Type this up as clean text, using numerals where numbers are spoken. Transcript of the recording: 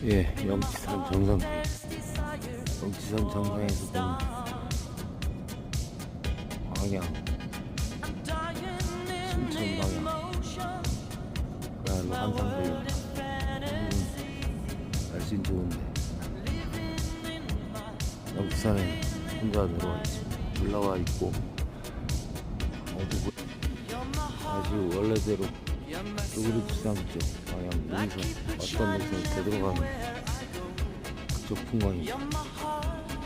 예, 영지산 정상. 영지산 정상에서 보는 방향, 순천 방향, 그야말로 한산대교. 날씨 좋은데 영지산에 혼자 내려와 있습니다. 올라와 있고 다시 원래대로 뚜그리지산 쪽 방향 여기서 어떤 데서 되돌아가는 그쪽 풍광입니다.